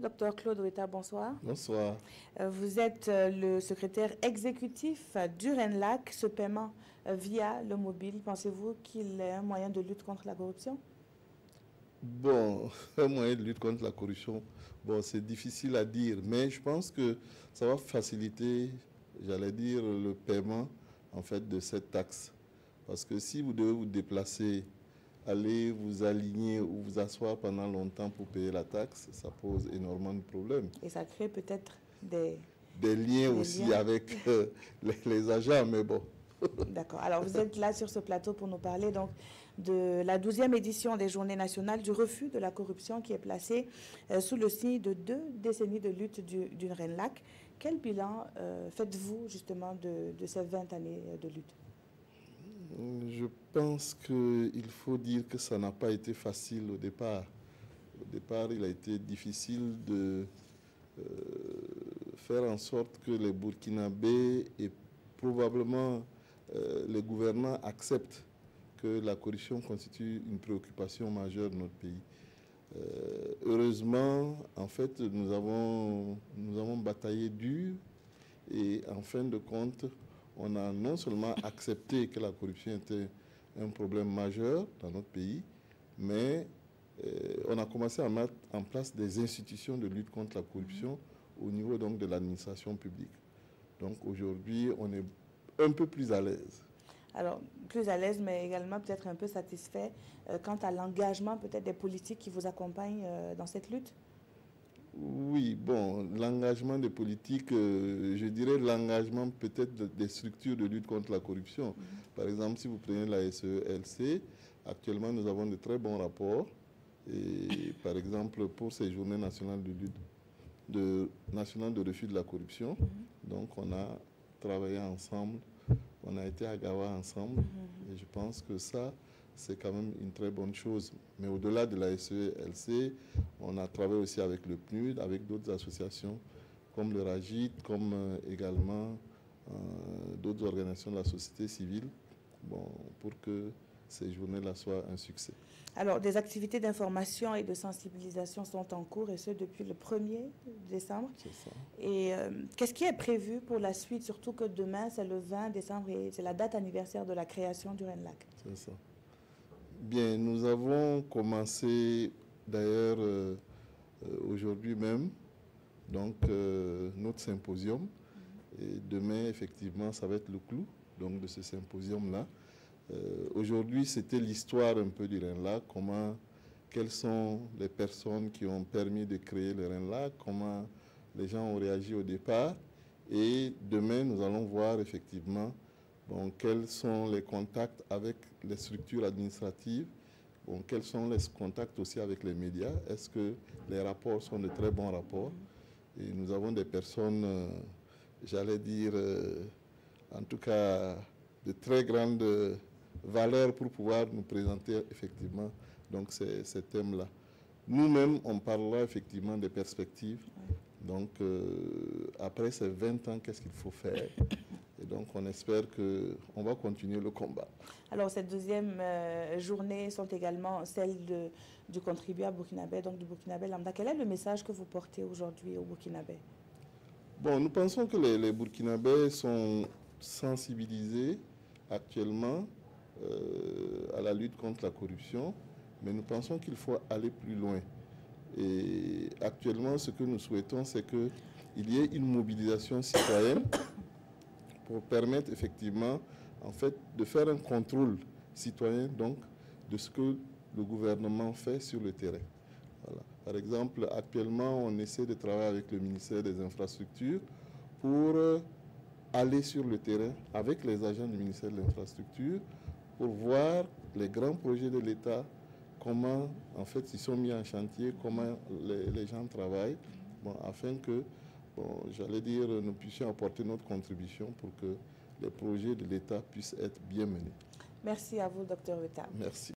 Docteur Claude Ouetta, bonsoir. Bonsoir. Vous êtes le secrétaire exécutif du RENLAC. Ce paiement via le mobile, pensez-vous qu'il est un moyen de lutte contre la corruption? Bon, un moyen de lutte contre la corruption, bon, c'est difficile à dire, mais je pense que ça va faciliter, j'allais dire, le paiement en fait de cette taxe. Parce que si vous devez vous déplacer, aller vous aligner ou vous asseoir pendant longtemps pour payer la taxe, ça pose énormément de problèmes. Et ça crée peut-être des liens aussi avec les agents, mais bon. D'accord. Alors, vous êtes là sur ce plateau pour nous parler donc de la 12e édition des Journées nationales du refus de la corruption qui est placée sous le signe de 2 décennies de lutte du RENLAC. Quel bilan faites-vous justement de ces 20 années de lutte? Je pense qu'il faut dire que ça n'a pas été facile au départ. Au départ, il a été difficile de faire en sorte que les Burkinabés et probablement les gouvernants acceptent que la corruption constitue une préoccupation majeure de notre pays. Heureusement, en fait, nous avons bataillé dur et en fin de compte, on a non seulement accepté que la corruption était un problème majeur dans notre pays, mais on a commencé à mettre en place des institutions de lutte contre la corruption au niveau donc de l'administration publique. Donc aujourd'hui, on est un peu plus à l'aise. Alors, plus à l'aise, mais également peut-être un peu satisfait quant à l'engagement peut-être des politiques qui vous accompagnent dans cette lutte? Oui, bon, l'engagement des politiques, je dirais l'engagement peut-être des structures de lutte contre la corruption. Par exemple, si vous prenez la SELC, actuellement nous avons de très bons rapports. Et par exemple, pour ces journées nationales de lutte, nationales de refus de la corruption, donc on a travaillé ensemble, on a été à Gawa ensemble, et je pense que ça, c'est quand même une très bonne chose. Mais au-delà de la SELC, on a travaillé aussi avec le PNUD, avec d'autres associations comme le RAGIT, comme également d'autres organisations de la société civile, bon, pour que ces journées-là soient un succès. Alors, des activités d'information et de sensibilisation sont en cours, et ce depuis le 1er décembre. C'est ça. Et qu'est-ce qui est prévu pour la suite, surtout que demain, c'est le 20 décembre et c'est la date anniversaire de la création du RENLAC? C'est ça. Bien, nous avons commencé d'ailleurs aujourd'hui même donc notre symposium. Et demain, effectivement, ça va être le clou donc, de ce symposium-là. Aujourd'hui, c'était l'histoire un peu du RENLAC, quelles sont les personnes qui ont permis de créer le RENLAC, comment les gens ont réagi au départ. Et demain, nous allons voir effectivement bon, quels sont les contacts avec les structures administratives, bon, quels sont les contacts aussi avec les médias. Est-ce que les rapports sont de très bons rapports? Et nous avons des personnes, j'allais dire, en tout cas, de très grande valeur pour pouvoir nous présenter effectivement donc, ces thèmes-là. Nous-mêmes, on parlera effectivement des perspectives. Donc, après ces 20 ans, qu'est-ce qu'il faut faire? Et donc, on espère qu'on va continuer le combat. Alors, cette deuxième journée sont également celles du contribuable burkinabé, donc du burkinabé lambda. Quel est le message que vous portez aujourd'hui aux burkinabés? Bon, nous pensons que les burkinabés sont sensibilisés actuellement à la lutte contre la corruption, mais nous pensons qu'il faut aller plus loin. Et actuellement, ce que nous souhaitons, c'est qu'il y ait une mobilisation citoyenne pour permettre effectivement, en fait, de faire un contrôle citoyen, donc, de ce que le gouvernement fait sur le terrain. Voilà. Par exemple, actuellement, on essaie de travailler avec le ministère des Infrastructures pour aller sur le terrain avec les agents du ministère de l'Infrastructure pour voir les grands projets de l'État, comment, en fait, ils sont mis en chantier, comment les gens travaillent, bon, afin que, bon, j'allais dire, nous puissions apporter notre contribution pour que les projets de l'État puissent être bien menés. Merci à vous, Dr Ouetta. Merci.